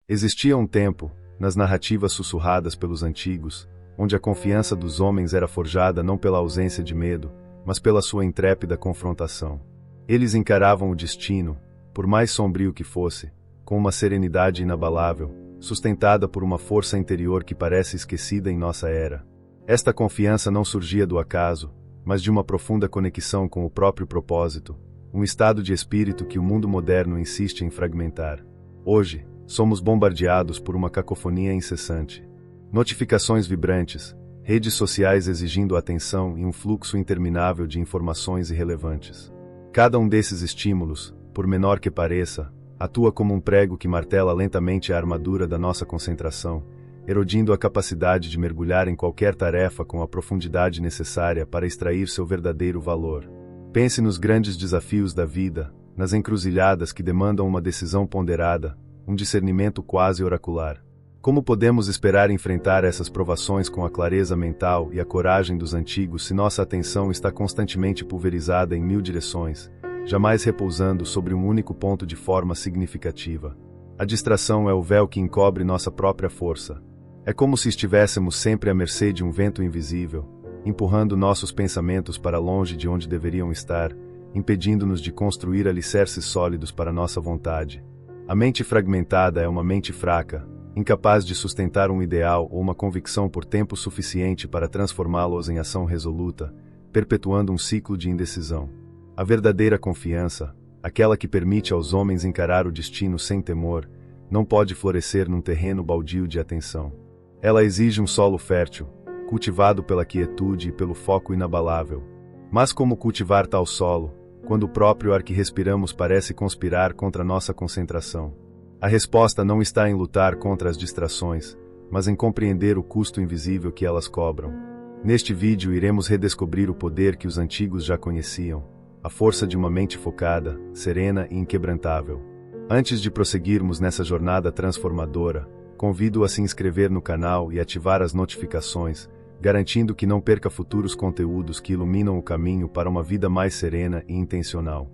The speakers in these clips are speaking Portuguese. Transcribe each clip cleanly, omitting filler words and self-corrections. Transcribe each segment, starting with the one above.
Existia um tempo, nas narrativas sussurradas pelos antigos, onde a confiança dos homens era forjada não pela ausência de medo, mas pela sua intrépida confrontação. Eles encaravam o destino, por mais sombrio que fosse, com uma serenidade inabalável, sustentada por uma força interior que parece esquecida em nossa era. Esta confiança não surgia do acaso, mas de uma profunda conexão com o próprio propósito, um estado de espírito que o mundo moderno insiste em fragmentar. Hoje, somos bombardeados por uma cacofonia incessante. Notificações vibrantes, redes sociais exigindo atenção e um fluxo interminável de informações irrelevantes. Cada um desses estímulos, por menor que pareça, atua como um prego que martela lentamente a armadura da nossa concentração, erodindo a capacidade de mergulhar em qualquer tarefa com a profundidade necessária para extrair seu verdadeiro valor. Pense nos grandes desafios da vida, nas encruzilhadas que demandam uma decisão ponderada, um discernimento quase oracular. Como podemos esperar enfrentar essas provações com a clareza mental e a coragem dos antigos se nossa atenção está constantemente pulverizada em mil direções, jamais repousando sobre um único ponto de forma significativa? A distração é o véu que encobre nossa própria força. É como se estivéssemos sempre à mercê de um vento invisível, empurrando nossos pensamentos para longe de onde deveriam estar, impedindo-nos de construir alicerces sólidos para nossa vontade. A mente fragmentada é uma mente fraca, incapaz de sustentar um ideal ou uma convicção por tempo suficiente para transformá-los em ação resoluta, perpetuando um ciclo de indecisão. A verdadeira confiança, aquela que permite aos homens encarar o destino sem temor, não pode florescer num terreno baldio de atenção. Ela exige um solo fértil, cultivado pela quietude e pelo foco inabalável. Mas como cultivar tal solo, quando o próprio ar que respiramos parece conspirar contra nossa concentração? A resposta não está em lutar contra as distrações, mas em compreender o custo invisível que elas cobram. Neste vídeo iremos redescobrir o poder que os antigos já conheciam, a força de uma mente focada, serena e inquebrantável. Antes de prosseguirmos nessa jornada transformadora, convido-o a se inscrever no canal e ativar as notificações, garantindo que não perca futuros conteúdos que iluminam o caminho para uma vida mais serena e intencional.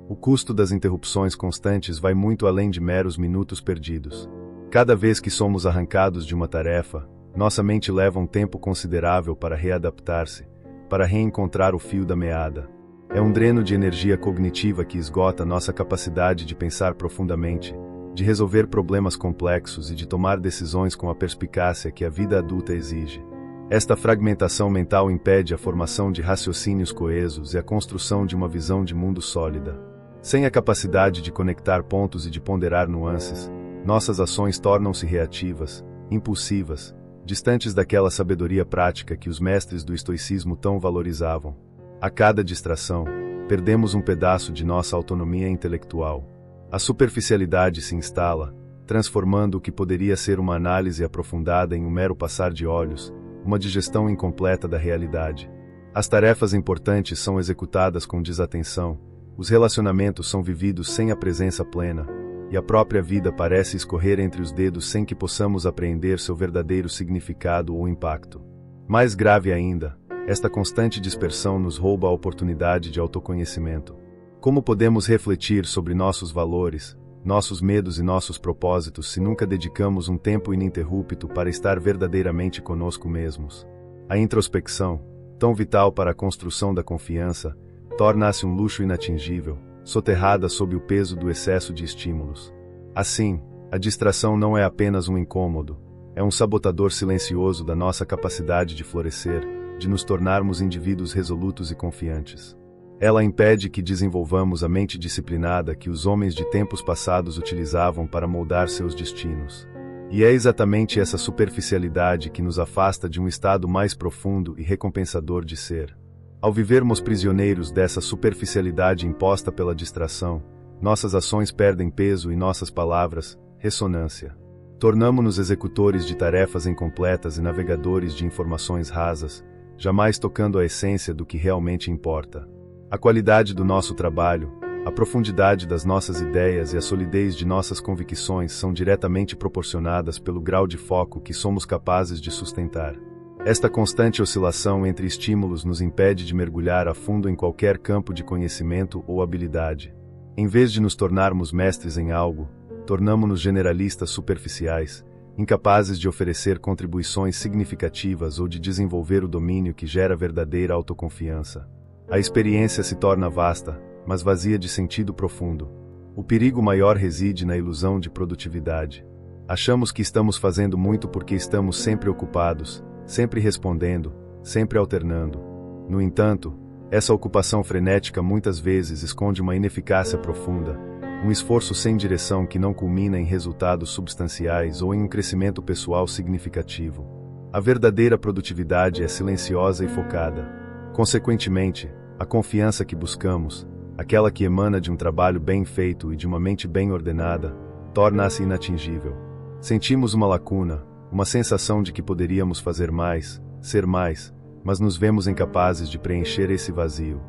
O custo das interrupções constantes vai muito além de meros minutos perdidos. Cada vez que somos arrancados de uma tarefa, nossa mente leva um tempo considerável para readaptar-se, para reencontrar o fio da meada. É um dreno de energia cognitiva que esgota nossa capacidade de pensar profundamente, de resolver problemas complexos e de tomar decisões com a perspicácia que a vida adulta exige. Esta fragmentação mental impede a formação de raciocínios coesos e a construção de uma visão de mundo sólida. Sem a capacidade de conectar pontos e de ponderar nuances, nossas ações tornam-se reativas, impulsivas, distantes daquela sabedoria prática que os mestres do estoicismo tão valorizavam. A cada distração, perdemos um pedaço de nossa autonomia intelectual. A superficialidade se instala, transformando o que poderia ser uma análise aprofundada em um mero passar de olhos, uma digestão incompleta da realidade. As tarefas importantes são executadas com desatenção, os relacionamentos são vividos sem a presença plena, e a própria vida parece escorrer entre os dedos sem que possamos apreender seu verdadeiro significado ou impacto. Mais grave ainda, esta constante dispersão nos rouba a oportunidade de autoconhecimento. Como podemos refletir sobre nossos valores, nossos medos e nossos propósitos se nunca dedicamos um tempo ininterrupto para estar verdadeiramente conosco mesmos? A introspecção, tão vital para a construção da confiança, torna-se um luxo inatingível, soterrada sob o peso do excesso de estímulos. Assim, a distração não é apenas um incômodo, é um sabotador silencioso da nossa capacidade de florescer, de nos tornarmos indivíduos resolutos e confiantes. Ela impede que desenvolvamos a mente disciplinada que os homens de tempos passados utilizavam para moldar seus destinos. E é exatamente essa superficialidade que nos afasta de um estado mais profundo e recompensador de ser. Ao vivermos prisioneiros dessa superficialidade imposta pela distração, nossas ações perdem peso e nossas palavras, ressonância. Tornamo-nos executores de tarefas incompletas e navegadores de informações rasas, jamais tocando a essência do que realmente importa. A qualidade do nosso trabalho, a profundidade das nossas ideias e a solidez de nossas convicções são diretamente proporcionadas pelo grau de foco que somos capazes de sustentar. Esta constante oscilação entre estímulos nos impede de mergulhar a fundo em qualquer campo de conhecimento ou habilidade. Em vez de nos tornarmos mestres em algo, tornamo-nos generalistas superficiais, incapazes de oferecer contribuições significativas ou de desenvolver o domínio que gera verdadeira autoconfiança. A experiência se torna vasta, mas vazia de sentido profundo. O perigo maior reside na ilusão de produtividade. Achamos que estamos fazendo muito porque estamos sempre ocupados, sempre respondendo, sempre alternando. No entanto, essa ocupação frenética muitas vezes esconde uma ineficácia profunda, um esforço sem direção que não culmina em resultados substanciais ou em um crescimento pessoal significativo. A verdadeira produtividade é silenciosa e focada. Consequentemente, a confiança que buscamos, aquela que emana de um trabalho bem feito e de uma mente bem ordenada, torna-se inatingível. Sentimos uma lacuna, uma sensação de que poderíamos fazer mais, ser mais, mas nos vemos incapazes de preencher esse vazio.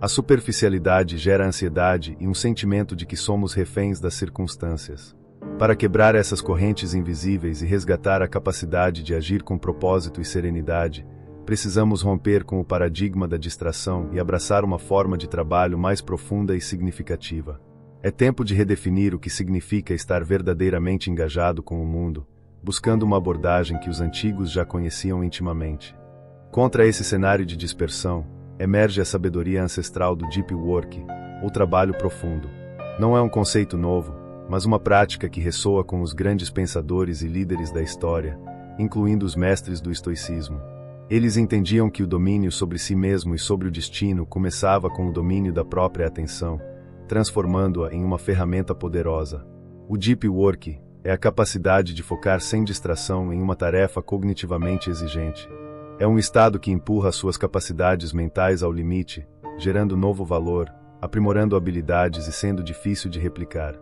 A superficialidade gera ansiedade e um sentimento de que somos reféns das circunstâncias. Para quebrar essas correntes invisíveis e resgatar a capacidade de agir com propósito e serenidade, precisamos romper com o paradigma da distração e abraçar uma forma de trabalho mais profunda e significativa. É tempo de redefinir o que significa estar verdadeiramente engajado com o mundo, buscando uma abordagem que os antigos já conheciam intimamente. Contra esse cenário de dispersão, emerge a sabedoria ancestral do Deep Work, ou trabalho profundo. Não é um conceito novo, mas uma prática que ressoa com os grandes pensadores e líderes da história, incluindo os mestres do estoicismo. Eles entendiam que o domínio sobre si mesmo e sobre o destino começava com o domínio da própria atenção, transformando-a em uma ferramenta poderosa. O Deep Work é a capacidade de focar sem distração em uma tarefa cognitivamente exigente. É um estado que empurra suas capacidades mentais ao limite, gerando novo valor, aprimorando habilidades e sendo difícil de replicar.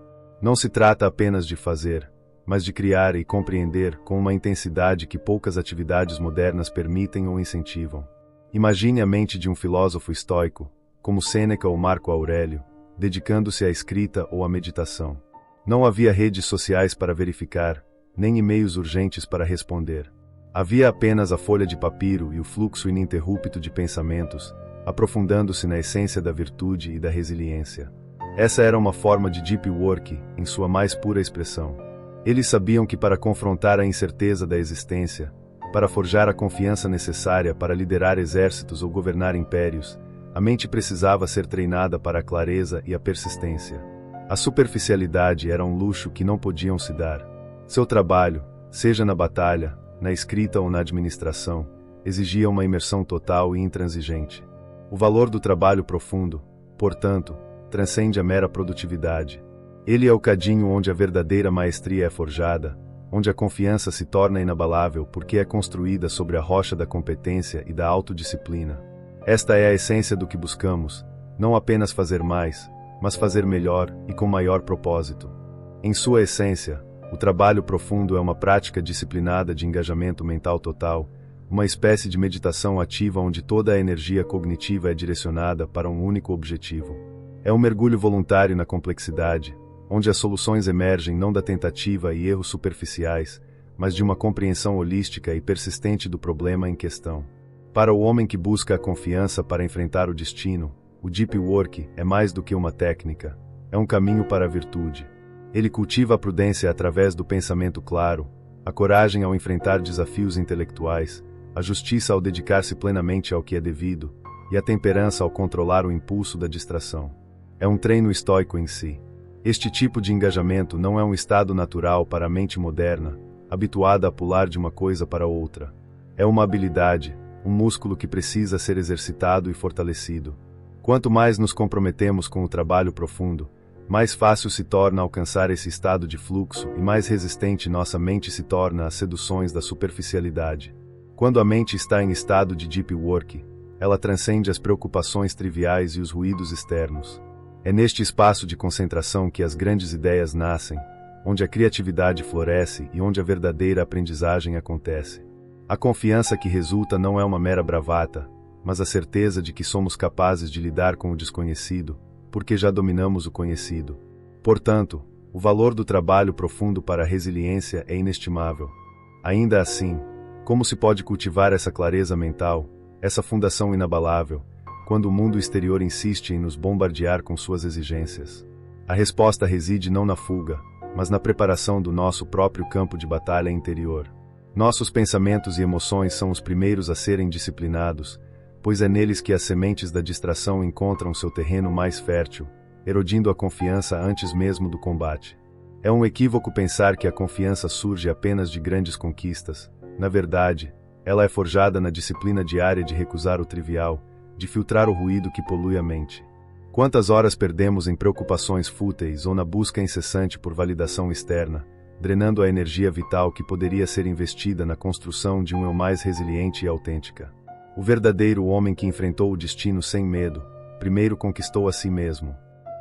Não se trata apenas de fazer, mas de criar e compreender com uma intensidade que poucas atividades modernas permitem ou incentivam. Imagine a mente de um filósofo estoico, como Sêneca ou Marco Aurélio, dedicando-se à escrita ou à meditação. Não havia redes sociais para verificar, nem e-mails urgentes para responder. Havia apenas a folha de papiro e o fluxo ininterrupto de pensamentos, aprofundando-se na essência da virtude e da resiliência. Essa era uma forma de Deep Work, em sua mais pura expressão. Eles sabiam que para confrontar a incerteza da existência, para forjar a confiança necessária para liderar exércitos ou governar impérios, a mente precisava ser treinada para a clareza e a persistência. A superficialidade era um luxo que não podiam se dar. Seu trabalho, seja na batalha, na escrita ou na administração, exigia uma imersão total e intransigente. O valor do trabalho profundo, portanto, transcende a mera produtividade. Ele é o cadinho onde a verdadeira maestria é forjada, onde a confiança se torna inabalável porque é construída sobre a rocha da competência e da autodisciplina. Esta é a essência do que buscamos, não apenas fazer mais, mas fazer melhor e com maior propósito. Em sua essência, o trabalho profundo é uma prática disciplinada de engajamento mental total, uma espécie de meditação ativa onde toda a energia cognitiva é direcionada para um único objetivo. É um mergulho voluntário na complexidade, onde as soluções emergem não da tentativa e erros superficiais, mas de uma compreensão holística e persistente do problema em questão. Para o homem que busca a confiança para enfrentar o destino, o Deep Work é mais do que uma técnica, é um caminho para a virtude. Ele cultiva a prudência através do pensamento claro, a coragem ao enfrentar desafios intelectuais, a justiça ao dedicar-se plenamente ao que é devido, e a temperança ao controlar o impulso da distração. É um treino estoico em si. Este tipo de engajamento não é um estado natural para a mente moderna, habituada a pular de uma coisa para outra. É uma habilidade, um músculo que precisa ser exercitado e fortalecido. Quanto mais nos comprometemos com o trabalho profundo, mais fácil se torna alcançar esse estado de fluxo e mais resistente nossa mente se torna às seduções da superficialidade. Quando a mente está em estado de Deep Work, ela transcende as preocupações triviais e os ruídos externos. É neste espaço de concentração que as grandes ideias nascem, onde a criatividade floresce e onde a verdadeira aprendizagem acontece. A confiança que resulta não é uma mera bravata, mas a certeza de que somos capazes de lidar com o desconhecido, porque já dominamos o conhecido. Portanto, o valor do trabalho profundo para a resiliência é inestimável. Ainda assim, como se pode cultivar essa clareza mental, essa fundação inabalável, quando o mundo exterior insiste em nos bombardear com suas exigências? A resposta reside não na fuga, mas na preparação do nosso próprio campo de batalha interior. Nossos pensamentos e emoções são os primeiros a serem disciplinados, pois é neles que as sementes da distração encontram seu terreno mais fértil, erodindo a confiança antes mesmo do combate. É um equívoco pensar que a confiança surge apenas de grandes conquistas. Na verdade, ela é forjada na disciplina diária de recusar o trivial, de filtrar o ruído que polui a mente. Quantas horas perdemos em preocupações fúteis ou na busca incessante por validação externa, drenando a energia vital que poderia ser investida na construção de um eu mais resiliente e autêntica. O verdadeiro homem que enfrentou o destino sem medo, primeiro conquistou a si mesmo.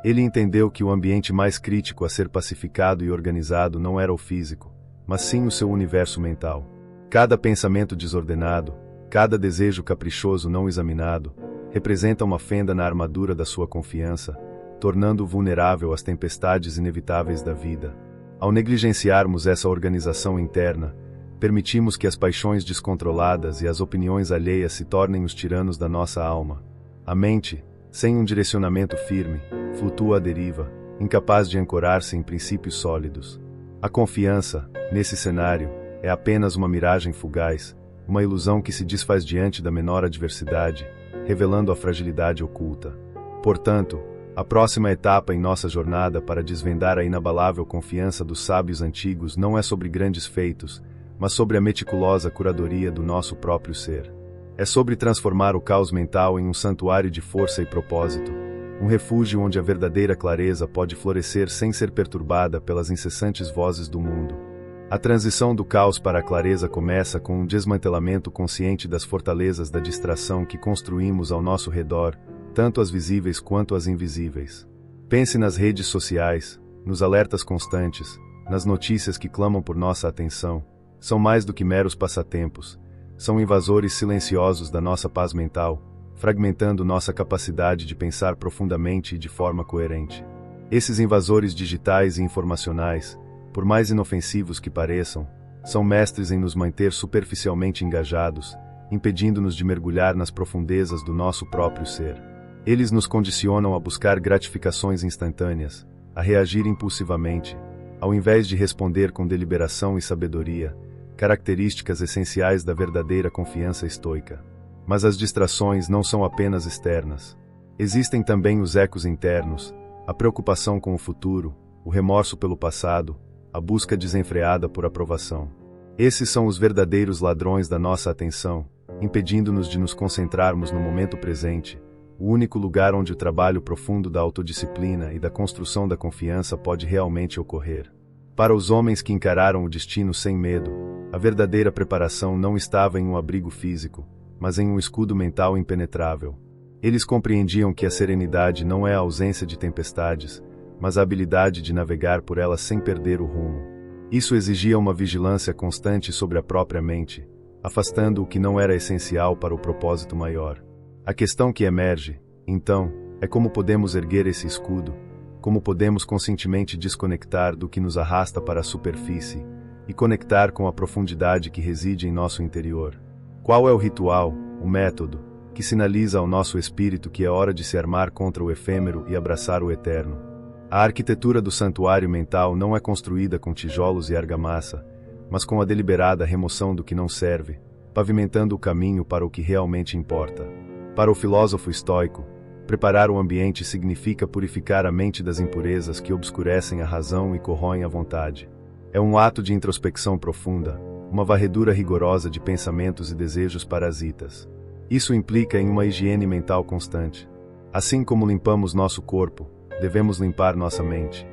Ele entendeu que o ambiente mais crítico a ser pacificado e organizado não era o físico, mas sim o seu universo mental. Cada pensamento desordenado, cada desejo caprichoso não examinado, representa uma fenda na armadura da sua confiança, tornando-o vulnerável às tempestades inevitáveis da vida. Ao negligenciarmos essa organização interna, permitimos que as paixões descontroladas e as opiniões alheias se tornem os tiranos da nossa alma. A mente, sem um direcionamento firme, flutua à deriva, incapaz de ancorar-se em princípios sólidos. A confiança, nesse cenário, é apenas uma miragem fugaz, uma ilusão que se desfaz diante da menor adversidade, revelando a fragilidade oculta. Portanto, a próxima etapa em nossa jornada para desvendar a inabalável confiança dos sábios antigos não é sobre grandes feitos, mas sobre a meticulosa curadoria do nosso próprio ser. É sobre transformar o caos mental em um santuário de força e propósito, um refúgio onde a verdadeira clareza pode florescer sem ser perturbada pelas incessantes vozes do mundo. A transição do caos para a clareza começa com um desmantelamento consciente das fortalezas da distração que construímos ao nosso redor, tanto as visíveis quanto as invisíveis. Pense nas redes sociais, nos alertas constantes, nas notícias que clamam por nossa atenção. São mais do que meros passatempos. São invasores silenciosos da nossa paz mental, fragmentando nossa capacidade de pensar profundamente e de forma coerente. Esses invasores digitais e informacionais, por mais inofensivos que pareçam, são mestres em nos manter superficialmente engajados, impedindo-nos de mergulhar nas profundezas do nosso próprio ser. Eles nos condicionam a buscar gratificações instantâneas, a reagir impulsivamente, ao invés de responder com deliberação e sabedoria, características essenciais da verdadeira confiança estoica. Mas as distrações não são apenas externas. Existem também os ecos internos, a preocupação com o futuro, o remorso pelo passado, a busca desenfreada por aprovação. Esses são os verdadeiros ladrões da nossa atenção, impedindo-nos de nos concentrarmos no momento presente, o único lugar onde o trabalho profundo da autodisciplina e da construção da confiança pode realmente ocorrer. Para os homens que encararam o destino sem medo, a verdadeira preparação não estava em um abrigo físico, mas em um escudo mental impenetrável. Eles compreendiam que a serenidade não é a ausência de tempestades, mas a habilidade de navegar por elas sem perder o rumo. Isso exigia uma vigilância constante sobre a própria mente, afastando o que não era essencial para o propósito maior. A questão que emerge, então, é como podemos erguer esse escudo, como podemos conscientemente desconectar do que nos arrasta para a superfície e conectar com a profundidade que reside em nosso interior. Qual é o ritual, o método, que sinaliza ao nosso espírito que é hora de se armar contra o efêmero e abraçar o eterno? A arquitetura do santuário mental não é construída com tijolos e argamassa, mas com a deliberada remoção do que não serve, pavimentando o caminho para o que realmente importa. Para o filósofo estoico, preparar o ambiente significa purificar a mente das impurezas que obscurecem a razão e corroem a vontade. É um ato de introspecção profunda, uma varredura rigorosa de pensamentos e desejos parasitas. Isso implica em uma higiene mental constante. Assim como limpamos nosso corpo, devemos limpar nossa mente.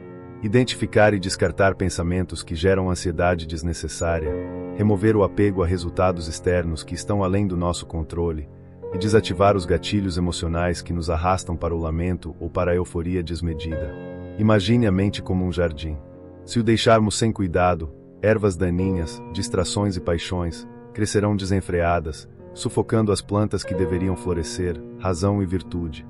Identificar e descartar pensamentos que geram ansiedade desnecessária, remover o apego a resultados externos que estão além do nosso controle, e desativar os gatilhos emocionais que nos arrastam para o lamento ou para a euforia desmedida. Imagine a mente como um jardim. Se o deixarmos sem cuidado, ervas daninhas, distrações e paixões crescerão desenfreadas, sufocando as plantas que deveriam florescer, razão e virtude.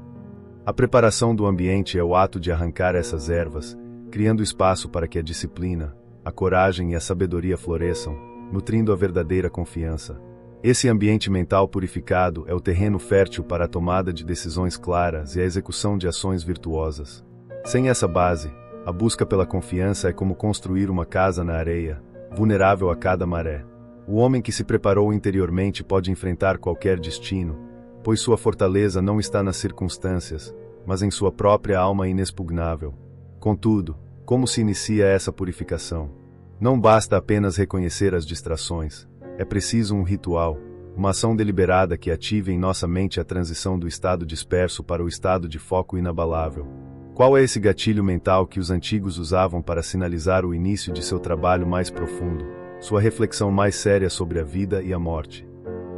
A preparação do ambiente é o ato de arrancar essas ervas, criando espaço para que a disciplina, a coragem e a sabedoria floresçam, nutrindo a verdadeira confiança. Esse ambiente mental purificado é o terreno fértil para a tomada de decisões claras e a execução de ações virtuosas. Sem essa base, A busca pela confiança é como construir uma casa na areia, vulnerável a cada maré. O homem que se preparou interiormente pode enfrentar qualquer destino, pois sua fortaleza não está nas circunstâncias, mas em sua própria alma inexpugnável. Contudo, como se inicia essa purificação? Não basta apenas reconhecer as distrações. É preciso um ritual, uma ação deliberada que ative em nossa mente a transição do estado disperso para o estado de foco inabalável. Qual é esse gatilho mental que os antigos usavam para sinalizar o início de seu trabalho mais profundo, sua reflexão mais séria sobre a vida e a morte?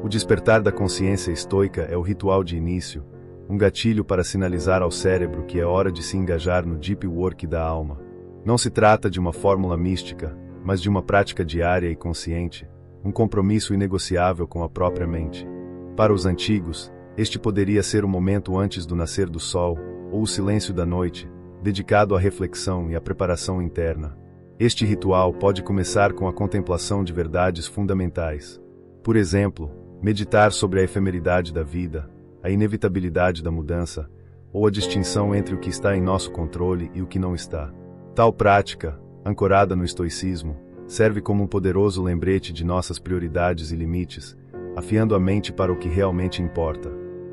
O despertar da consciência estoica é o ritual de início, um gatilho para sinalizar ao cérebro que é hora de se engajar no deep work da alma. Não se trata de uma fórmula mística, mas de uma prática diária e consciente, um compromisso inegociável com a própria mente. Para os antigos, este poderia ser o momento antes do nascer do sol, ou o silêncio da noite, dedicado à reflexão e à preparação interna. Este ritual pode começar com a contemplação de verdades fundamentais. Por exemplo, meditar sobre a efemeridade da vida, a inevitabilidade da mudança, ou a distinção entre o que está em nosso controle e o que não está. Tal prática, ancorada no estoicismo, serve como um poderoso lembrete de nossas prioridades e limites, afiando a mente para o que realmente importa.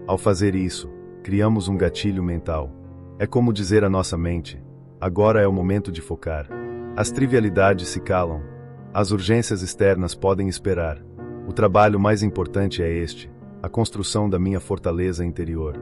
Ao fazer isso, criamos um gatilho mental. É como dizer à nossa mente: agora é o momento de focar. As trivialidades se calam. As urgências externas podem esperar. O trabalho mais importante é este: a construção da minha fortaleza interior.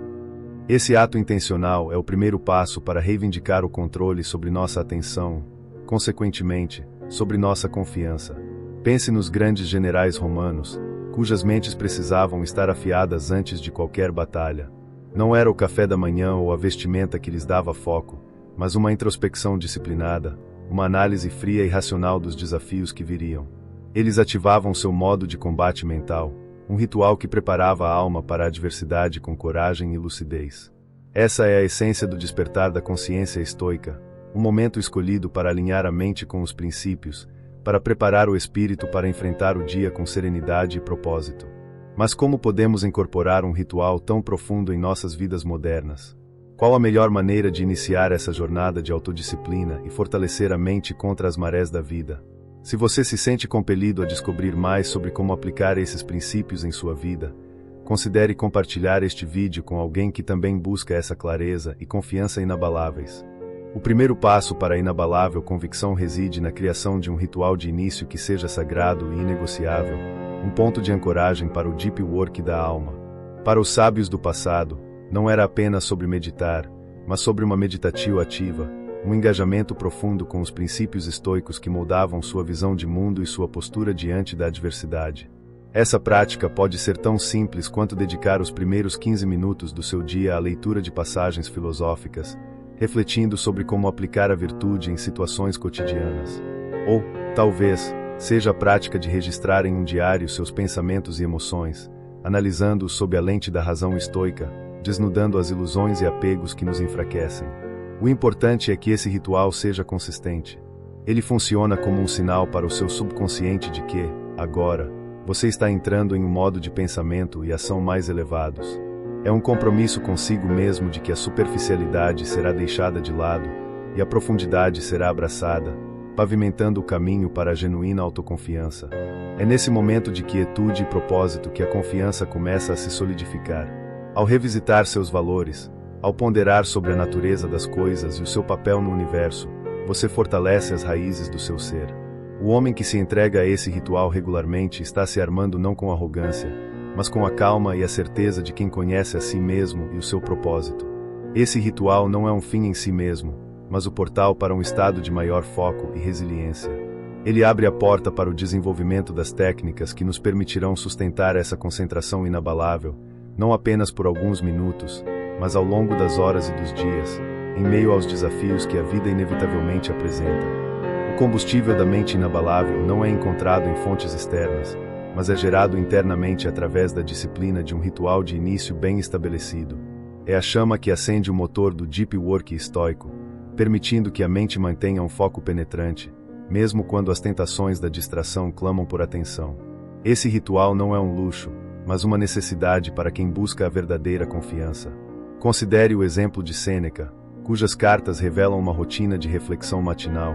Esse ato intencional é o primeiro passo para reivindicar o controle sobre nossa atenção, consequentemente, sobre nossa confiança. Pense nos grandes generais romanos, cujas mentes precisavam estar afiadas antes de qualquer batalha. Não era o café da manhã ou a vestimenta que lhes dava foco, mas uma introspecção disciplinada, uma análise fria e racional dos desafios que viriam. Eles ativavam seu modo de combate mental, um ritual que preparava a alma para a adversidade com coragem e lucidez. Essa é a essência do despertar da consciência estoica, um momento escolhido para alinhar a mente com os princípios, para preparar o espírito para enfrentar o dia com serenidade e propósito. Mas como podemos incorporar um ritual tão profundo em nossas vidas modernas? Qual a melhor maneira de iniciar essa jornada de autodisciplina e fortalecer a mente contra as marés da vida? Se você se sente compelido a descobrir mais sobre como aplicar esses princípios em sua vida, considere compartilhar este vídeo com alguém que também busca essa clareza e confiança inabaláveis. O primeiro passo para a inabalável convicção reside na criação de um ritual de início que seja sagrado e inegociável, um ponto de ancoragem para o deep work da alma. Para os sábios do passado, não era apenas sobre meditar, mas sobre uma meditativa ativa, um engajamento profundo com os princípios estoicos que moldavam sua visão de mundo e sua postura diante da adversidade. Essa prática pode ser tão simples quanto dedicar os primeiros 15 minutos do seu dia à leitura de passagens filosóficas, refletindo sobre como aplicar a virtude em situações cotidianas. Ou, talvez, seja a prática de registrar em um diário seus pensamentos e emoções, analisando-os sob a lente da razão estoica, desnudando as ilusões e apegos que nos enfraquecem. O importante é que esse ritual seja consistente. Ele funciona como um sinal para o seu subconsciente de que, agora, você está entrando em um modo de pensamento e ação mais elevados. É um compromisso consigo mesmo de que a superficialidade será deixada de lado e a profundidade será abraçada, pavimentando o caminho para a genuína autoconfiança. É nesse momento de quietude e propósito que a confiança começa a se solidificar. Ao revisitar seus valores, ao ponderar sobre a natureza das coisas e o seu papel no universo, você fortalece as raízes do seu ser. O homem que se entrega a esse ritual regularmente está se armando não com arrogância, mas com a calma e a certeza de quem conhece a si mesmo e o seu propósito. Esse ritual não é um fim em si mesmo, mas o portal para um estado de maior foco e resiliência. Ele abre a porta para o desenvolvimento das técnicas que nos permitirão sustentar essa concentração inabalável, não apenas por alguns minutos, mas ao longo das horas e dos dias, em meio aos desafios que a vida inevitavelmente apresenta. O combustível da mente inabalável não é encontrado em fontes externas, mas é gerado internamente através da disciplina de um ritual de início bem estabelecido. É a chama que acende o motor do deep work estoico, permitindo que a mente mantenha um foco penetrante, mesmo quando as tentações da distração clamam por atenção. Esse ritual não é um luxo, mas uma necessidade para quem busca a verdadeira confiança. Considere o exemplo de Sêneca, cujas cartas revelam uma rotina de reflexão matinal,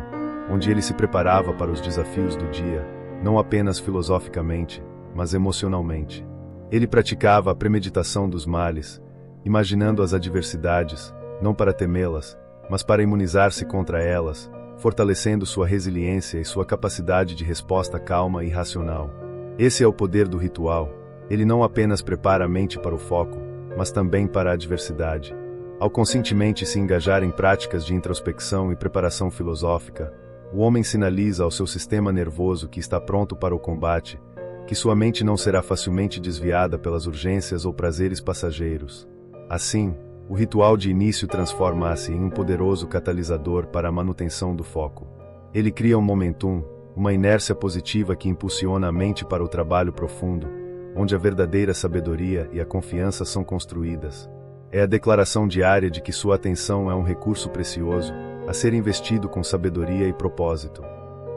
onde ele se preparava para os desafios do dia, não apenas filosoficamente, mas emocionalmente. Ele praticava a premeditação dos males, imaginando as adversidades, não para temê-las, mas para imunizar-se contra elas, fortalecendo sua resiliência e sua capacidade de resposta calma e racional. Esse é o poder do ritual. Ele não apenas prepara a mente para o foco, mas também para a adversidade. Ao conscientemente se engajar em práticas de introspecção e preparação filosófica, o homem sinaliza ao seu sistema nervoso que está pronto para o combate, que sua mente não será facilmente desviada pelas urgências ou prazeres passageiros. Assim, o ritual de início transforma-se em um poderoso catalisador para a manutenção do foco. Ele cria um momentum, uma inércia positiva que impulsiona a mente para o trabalho profundo, onde a verdadeira sabedoria e a confiança são construídas. É a declaração diária de que sua atenção é um recurso precioso, a ser investido com sabedoria e propósito.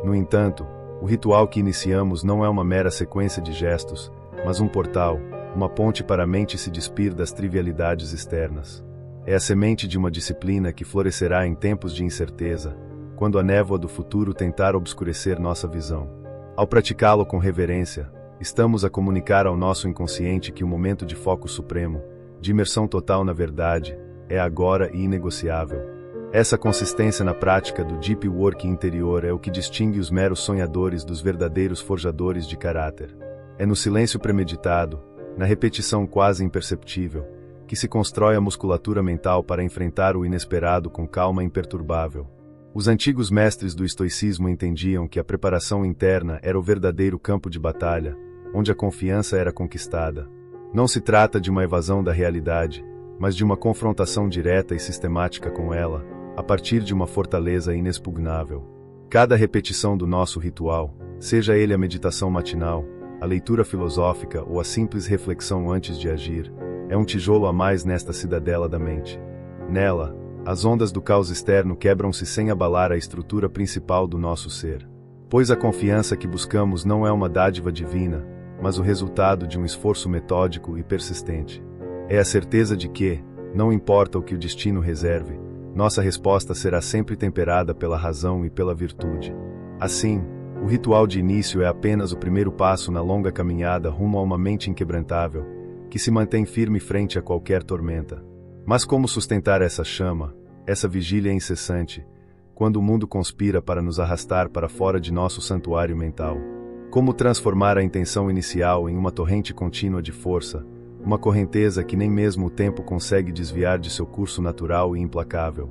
No entanto, o ritual que iniciamos não é uma mera sequência de gestos, mas um portal, uma ponte para a mente se despir das trivialidades externas. É a semente de uma disciplina que florescerá em tempos de incerteza, quando a névoa do futuro tentar obscurecer nossa visão. Ao praticá-lo com reverência, estamos a comunicar ao nosso inconsciente que o momento de foco supremo, de imersão total na verdade, é agora e inegociável. Essa consistência na prática do deep work interior é o que distingue os meros sonhadores dos verdadeiros forjadores de caráter. É no silêncio premeditado, na repetição quase imperceptível, que se constrói a musculatura mental para enfrentar o inesperado com calma imperturbável. Os antigos mestres do estoicismo entendiam que a preparação interna era o verdadeiro campo de batalha, onde a confiança era conquistada. Não se trata de uma evasão da realidade, mas de uma confrontação direta e sistemática com ela, a partir de uma fortaleza inexpugnável. Cada repetição do nosso ritual, seja ele a meditação matinal, a leitura filosófica ou a simples reflexão antes de agir, é um tijolo a mais nesta cidadela da mente. Nela, as ondas do caos externo quebram-se sem abalar a estrutura principal do nosso ser. Pois a confiança que buscamos não é uma dádiva divina, mas o resultado de um esforço metódico e persistente. É a certeza de que, não importa o que o destino reserve, nossa resposta será sempre temperada pela razão e pela virtude. Assim, o ritual de início é apenas o primeiro passo na longa caminhada rumo a uma mente inquebrantável, que se mantém firme frente a qualquer tormenta. Mas como sustentar essa chama, essa vigília incessante, quando o mundo conspira para nos arrastar para fora de nosso santuário mental? Como transformar a intenção inicial em uma torrente contínua de força, uma correnteza que nem mesmo o tempo consegue desviar de seu curso natural e implacável?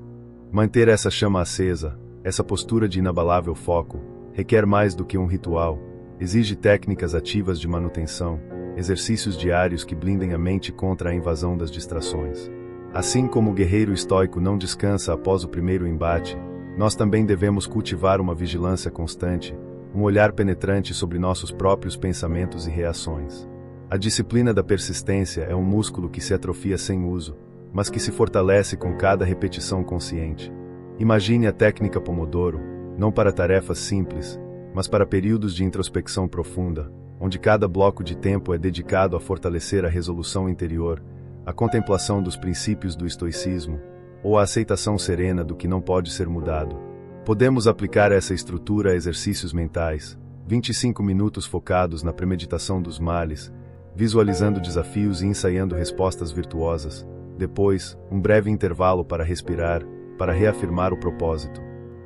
Manter essa chama acesa, essa postura de inabalável foco, requer mais do que um ritual, exige técnicas ativas de manutenção, exercícios diários que blindem a mente contra a invasão das distrações. Assim como o guerreiro estoico não descansa após o primeiro embate, nós também devemos cultivar uma vigilância constante, um olhar penetrante sobre nossos próprios pensamentos e reações. A disciplina da persistência é um músculo que se atrofia sem uso, mas que se fortalece com cada repetição consciente. Imagine a técnica Pomodoro, não para tarefas simples, mas para períodos de introspecção profunda, onde cada bloco de tempo é dedicado a fortalecer a resolução interior, a contemplação dos princípios do estoicismo, ou a aceitação serena do que não pode ser mudado. Podemos aplicar essa estrutura a exercícios mentais, 25 minutos focados na premeditação dos males, visualizando desafios e ensaiando respostas virtuosas. Depois, um breve intervalo para respirar, para reafirmar o propósito.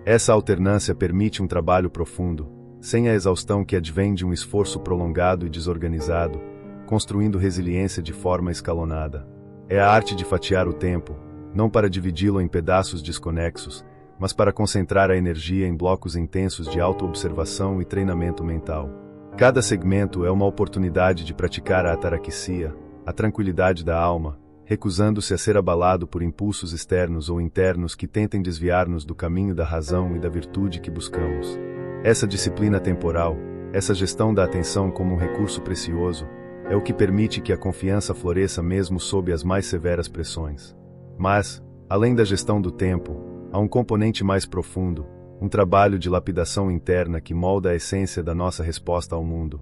Essa alternância permite um trabalho profundo, sem a exaustão que advém de um esforço prolongado e desorganizado, construindo resiliência de forma escalonada. É a arte de fatiar o tempo, não para dividi-lo em pedaços desconexos, mas para concentrar a energia em blocos intensos de autoobservação e treinamento mental. Cada segmento é uma oportunidade de praticar a ataraxia, a tranquilidade da alma, recusando-se a ser abalado por impulsos externos ou internos que tentem desviar-nos do caminho da razão e da virtude que buscamos. Essa disciplina temporal, essa gestão da atenção como um recurso precioso, é o que permite que a confiança floresça mesmo sob as mais severas pressões. Mas, além da gestão do tempo, há um componente mais profundo, um trabalho de lapidação interna que molda a essência da nossa resposta ao mundo.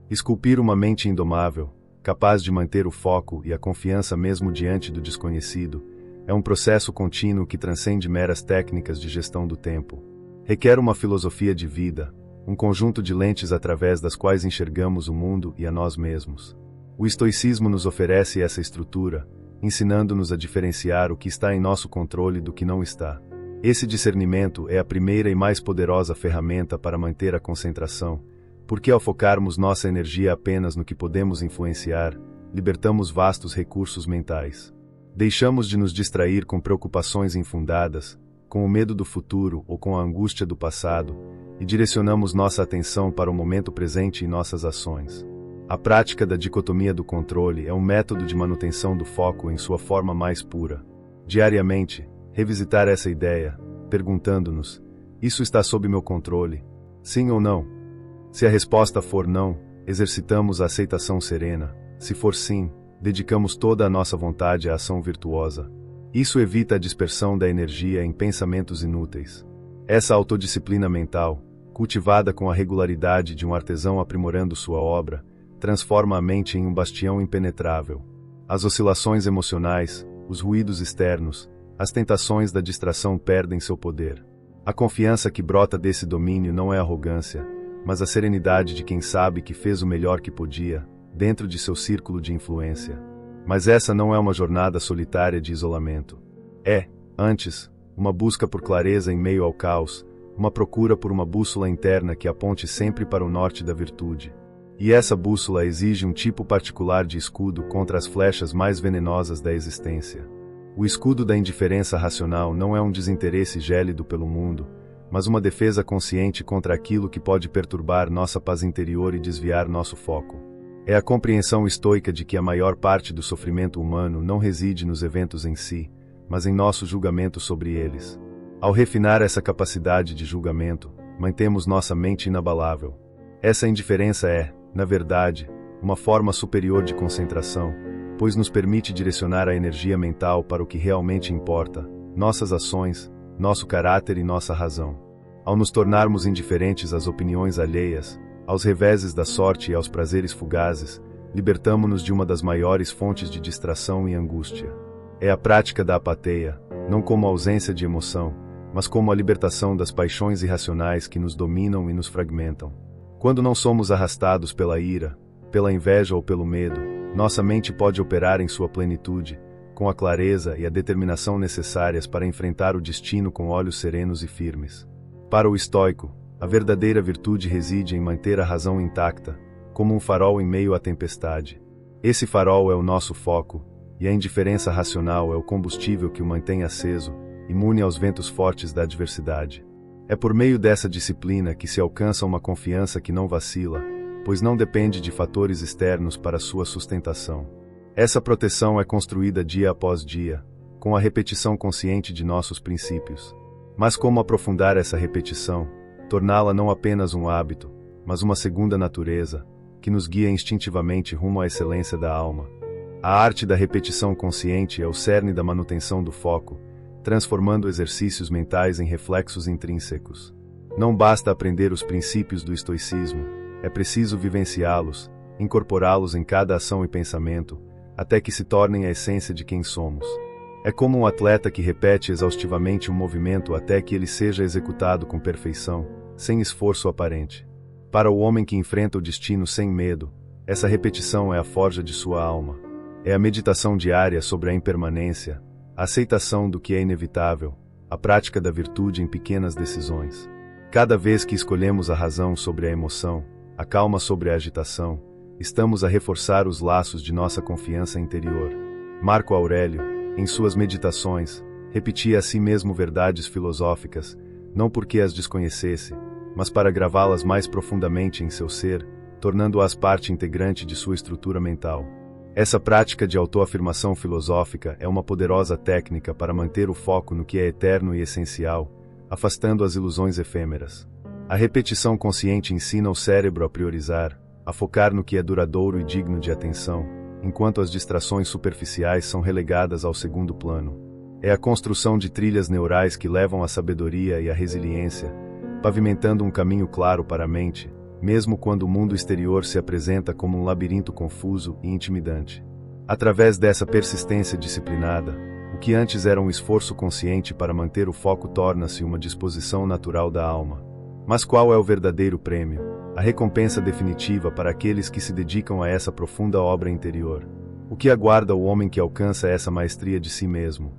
Esculpir uma mente indomável, capaz de manter o foco e a confiança mesmo diante do desconhecido, É um processo contínuo que transcende meras técnicas de gestão do tempo. Requer uma filosofia de vida, um conjunto de lentes através das quais enxergamos o mundo e a nós mesmos. O estoicismo nos oferece essa estrutura, ensinando-nos a diferenciar o que está em nosso controle do que não está. Esse discernimento é a primeira e mais poderosa ferramenta para manter a concentração, porque ao focarmos nossa energia apenas no que podemos influenciar, libertamos vastos recursos mentais. Deixamos de nos distrair com preocupações infundadas, com o medo do futuro ou com a angústia do passado, e direcionamos nossa atenção para o momento presente em nossas ações. A prática da dicotomia do controle é um método de manutenção do foco em sua forma mais pura. Diariamente, revisitar essa ideia, perguntando-nos: isso está sob meu controle? Sim ou não? Se a resposta for não, exercitamos a aceitação serena. Se for sim, dedicamos toda a nossa vontade à ação virtuosa. Isso evita a dispersão da energia em pensamentos inúteis. Essa autodisciplina mental, cultivada com a regularidade de um artesão aprimorando sua obra, transforma a mente em um bastião impenetrável. As oscilações emocionais, os ruídos externos, as tentações da distração perdem seu poder. A confiança que brota desse domínio não é arrogância, mas a serenidade de quem sabe que fez o melhor que podia, dentro de seu círculo de influência. Mas essa não é uma jornada solitária de isolamento. É, antes, uma busca por clareza em meio ao caos, uma procura por uma bússola interna que aponte sempre para o norte da virtude. E essa bússola exige um tipo particular de escudo contra as flechas mais venenosas da existência. O escudo da indiferença racional não é um desinteresse gélido pelo mundo, mas uma defesa consciente contra aquilo que pode perturbar nossa paz interior e desviar nosso foco. É a compreensão estoica de que a maior parte do sofrimento humano não reside nos eventos em si, mas em nosso julgamento sobre eles. Ao refinar essa capacidade de julgamento, mantemos nossa mente inabalável. Essa indiferença é, na verdade, uma forma superior de concentração, pois nos permite direcionar a energia mental para o que realmente importa, nossas ações, nosso caráter e nossa razão. Ao nos tornarmos indiferentes às opiniões alheias, aos reveses da sorte e aos prazeres fugazes, libertamo-nos de uma das maiores fontes de distração e angústia. É a prática da apatia, não como ausência de emoção, mas como a libertação das paixões irracionais que nos dominam e nos fragmentam. Quando não somos arrastados pela ira, pela inveja ou pelo medo, nossa mente pode operar em sua plenitude, com a clareza e a determinação necessárias para enfrentar o destino com olhos serenos e firmes. Para o estoico, a verdadeira virtude reside em manter a razão intacta, como um farol em meio à tempestade. Esse farol é o nosso foco, e a indiferença racional é o combustível que o mantém aceso, imune aos ventos fortes da adversidade. É por meio dessa disciplina que se alcança uma confiança que não vacila, pois não depende de fatores externos para sua sustentação. Essa proteção é construída dia após dia, com a repetição consciente de nossos princípios. Mas como aprofundar essa repetição, torná-la não apenas um hábito, mas uma segunda natureza, que nos guia instintivamente rumo à excelência da alma. A arte da repetição consciente é o cerne da manutenção do foco, transformando exercícios mentais em reflexos intrínsecos. Não basta aprender os princípios do estoicismo, é preciso vivenciá-los, incorporá-los em cada ação e pensamento, até que se tornem a essência de quem somos. É como um atleta que repete exaustivamente um movimento até que ele seja executado com perfeição, sem esforço aparente. Para o homem que enfrenta o destino sem medo, essa repetição é a forja de sua alma. É a meditação diária sobre a impermanência, a aceitação do que é inevitável, a prática da virtude em pequenas decisões. Cada vez que escolhemos a razão sobre a emoção, a calma sobre a agitação, estamos a reforçar os laços de nossa confiança interior. Marco Aurélio, em suas meditações, repetia a si mesmo verdades filosóficas, não porque as desconhecesse, mas para gravá-las mais profundamente em seu ser, tornando-as parte integrante de sua estrutura mental. Essa prática de autoafirmação filosófica é uma poderosa técnica para manter o foco no que é eterno e essencial, afastando as ilusões efêmeras. A repetição consciente ensina o cérebro a priorizar, a focar no que é duradouro e digno de atenção, enquanto as distrações superficiais são relegadas ao segundo plano. É a construção de trilhas neurais que levam à sabedoria e à resiliência, pavimentando um caminho claro para a mente, mesmo quando o mundo exterior se apresenta como um labirinto confuso e intimidante. Através dessa persistência disciplinada, o que antes era um esforço consciente para manter o foco torna-se uma disposição natural da alma. Mas qual é o verdadeiro prêmio? A recompensa definitiva para aqueles que se dedicam a essa profunda obra interior. O que aguarda o homem que alcança essa maestria de si mesmo?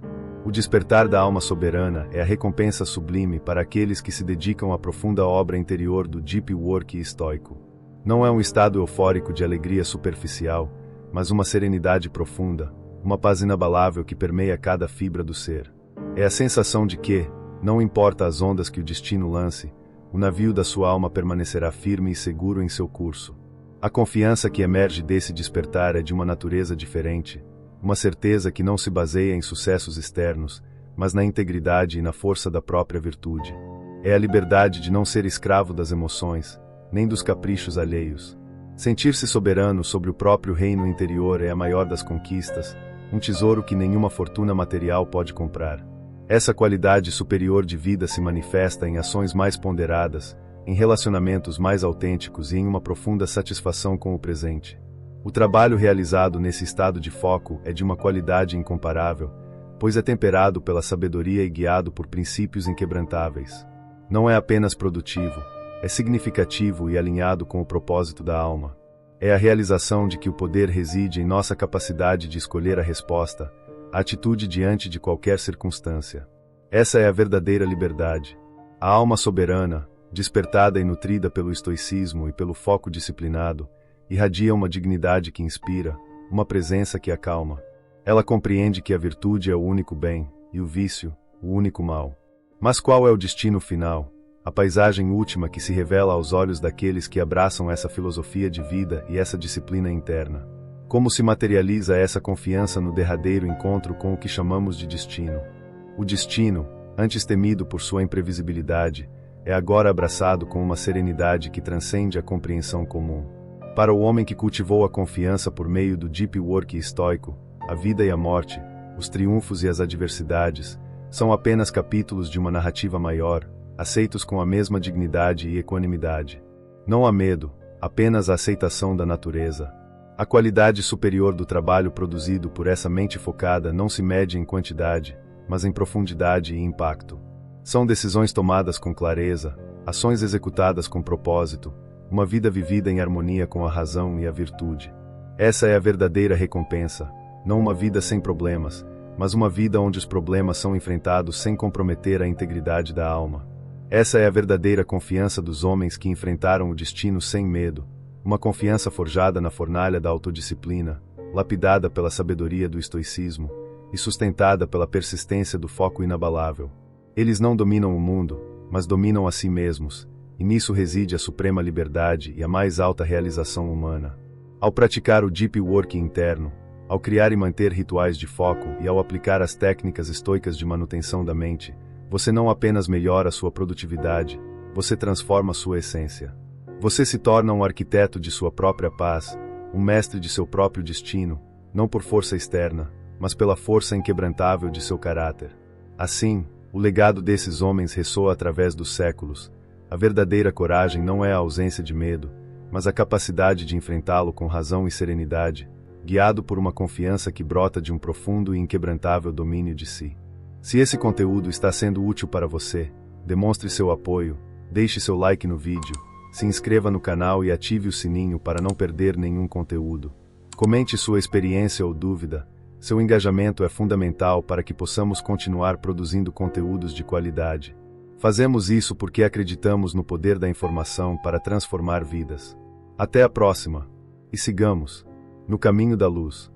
O despertar da alma soberana é a recompensa sublime para aqueles que se dedicam à profunda obra interior do Deep Work estoico. Não é um estado eufórico de alegria superficial, mas uma serenidade profunda, uma paz inabalável que permeia cada fibra do ser. É a sensação de que, não importa as ondas que o destino lance, o navio da sua alma permanecerá firme e seguro em seu curso. A confiança que emerge desse despertar é de uma natureza diferente, uma certeza que não se baseia em sucessos externos, mas na integridade e na força da própria virtude. É a liberdade de não ser escravo das emoções, nem dos caprichos alheios. Sentir-se soberano sobre o próprio reino interior é a maior das conquistas, um tesouro que nenhuma fortuna material pode comprar. Essa qualidade superior de vida se manifesta em ações mais ponderadas, em relacionamentos mais autênticos e em uma profunda satisfação com o presente. O trabalho realizado nesse estado de foco é de uma qualidade incomparável, pois é temperado pela sabedoria e guiado por princípios inquebrantáveis. Não é apenas produtivo, é significativo e alinhado com o propósito da alma. É a realização de que o poder reside em nossa capacidade de escolher a resposta, a atitude diante de qualquer circunstância. Essa é a verdadeira liberdade. A alma soberana, despertada e nutrida pelo estoicismo e pelo foco disciplinado, irradia uma dignidade que inspira, uma presença que acalma. Ela compreende que a virtude é o único bem, e o vício, o único mal. Mas qual é o destino final? A paisagem última que se revela aos olhos daqueles que abraçam essa filosofia de vida e essa disciplina interna. Como se materializa essa confiança no derradeiro encontro com o que chamamos de destino? O destino, antes temido por sua imprevisibilidade, é agora abraçado com uma serenidade que transcende a compreensão comum. Para o homem que cultivou a confiança por meio do Deep Work estoico, a vida e a morte, os triunfos e as adversidades, são apenas capítulos de uma narrativa maior, aceitos com a mesma dignidade e equanimidade. Não há medo, apenas a aceitação da natureza. A qualidade superior do trabalho produzido por essa mente focada não se mede em quantidade, mas em profundidade e impacto. São decisões tomadas com clareza, ações executadas com propósito, uma vida vivida em harmonia com a razão e a virtude. Essa é a verdadeira recompensa, não uma vida sem problemas, mas uma vida onde os problemas são enfrentados sem comprometer a integridade da alma. Essa é a verdadeira confiança dos homens que enfrentaram o destino sem medo, uma confiança forjada na fornalha da autodisciplina, lapidada pela sabedoria do estoicismo e sustentada pela persistência do foco inabalável. Eles não dominam o mundo, mas dominam a si mesmos, e nisso reside a suprema liberdade e a mais alta realização humana. Ao praticar o Deep Work interno, ao criar e manter rituais de foco e ao aplicar as técnicas estoicas de manutenção da mente, você não apenas melhora sua produtividade, você transforma sua essência. Você se torna um arquiteto de sua própria paz, um mestre de seu próprio destino, não por força externa, mas pela força inquebrantável de seu caráter. Assim, o legado desses homens ressoa através dos séculos. A verdadeira coragem não é a ausência de medo, mas a capacidade de enfrentá-lo com razão e serenidade, guiado por uma confiança que brota de um profundo e inquebrantável domínio de si. Se esse conteúdo está sendo útil para você, demonstre seu apoio, deixe seu like no vídeo, se inscreva no canal e ative o sininho para não perder nenhum conteúdo. Comente sua experiência ou dúvida, seu engajamento é fundamental para que possamos continuar produzindo conteúdos de qualidade. Fazemos isso porque acreditamos no poder da informação para transformar vidas. Até a próxima! E sigamos no caminho da luz.